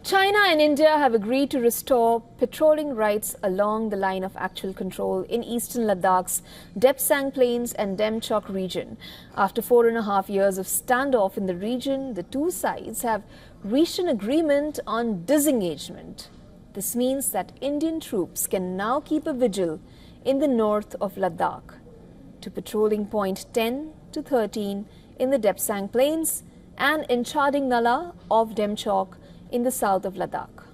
China and India have agreed to restore patrolling rights along the line of actual control in eastern Ladakh's Depsang Plains and Demchok region. After 4.5 years of standoff in the region, the two sides have reached an agreement on disengagement. This means that Indian troops can now keep a vigil in the north of Ladakh to patrolling point 10 to 13 in the Depsang Plains and in Chading Nala of Demchok in the south of Ladakh.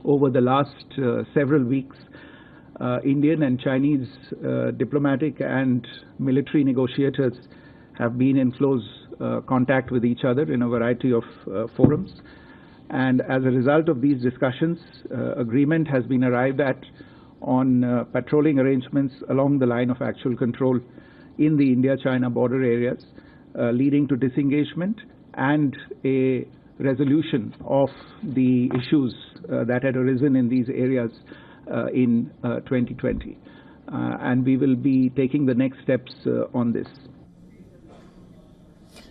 Over the last several weeks, Indian and Chinese diplomatic and military negotiators have been in close contact with each other in a variety of forums. And as a result of these discussions, agreement has been arrived at on patrolling arrangements along the line of actual control in the India-China border areas, leading to disengagement and a resolution of the issues that had arisen in these areas in 2020. And we will be taking the next steps on this.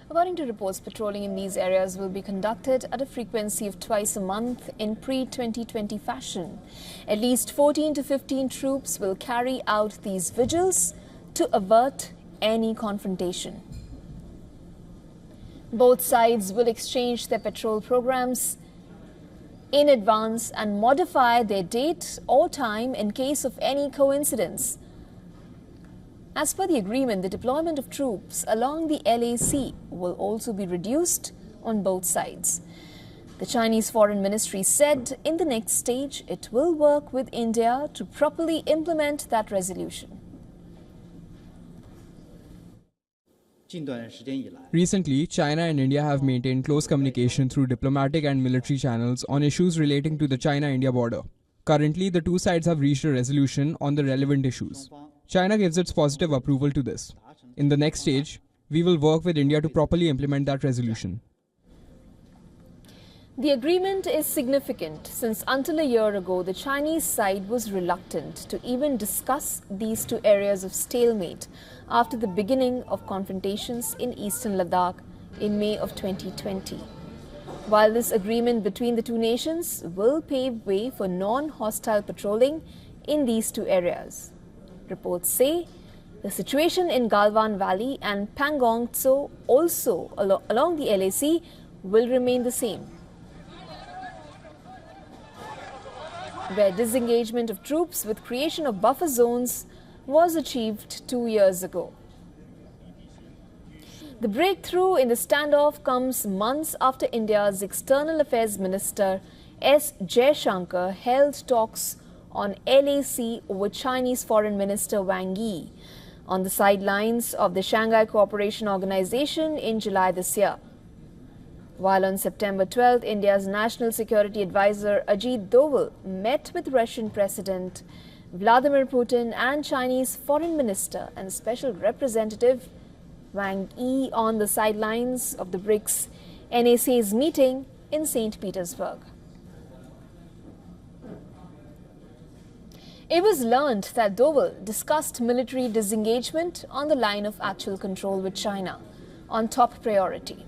According to reports, patrolling in these areas will be conducted at a frequency of twice a month in pre-2020 fashion. At least 14 to 15 troops will carry out these vigils to avert any confrontation. Both sides will exchange their patrol programs in advance and modify their date or time in case of any coincidence. As per the agreement, the deployment of troops along the LAC will also be reduced on both sides. The Chinese Foreign Ministry said in the next stage it will work with India to properly implement that resolution. Recently, China and India have maintained close communication through diplomatic and military channels on issues relating to the China-India border. Currently, the two sides have reached a resolution on the relevant issues. China gives its positive approval to this. In the next stage, we will work with India to properly implement that resolution. The agreement is significant since until a year ago, the Chinese side was reluctant to even discuss these two areas of stalemate after the beginning of confrontations in eastern Ladakh in May of 2020. While this agreement between the two nations will pave way for non-hostile patrolling in these two areas. Reports say the situation in Galwan Valley and Pangong Tso, also along the LAC, will remain the same, where disengagement of troops with creation of buffer zones was achieved 2 years ago. The breakthrough in the standoff comes months after India's External Affairs Minister S. Jaishankar held talks on LAC with Chinese Foreign Minister Wang Yi on the sidelines of the Shanghai Cooperation Organization in July this year. While on September 12, India's National Security Advisor Ajit Doval met with Russian President Vladimir Putin and Chinese Foreign Minister and Special Representative Wang Yi on the sidelines of the BRICS NAC's meeting in St. Petersburg. It was learned that Doval discussed military disengagement on the line of actual control with China on top priority.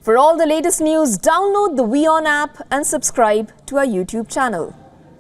For all the latest news, download the WION app and subscribe to our YouTube channel.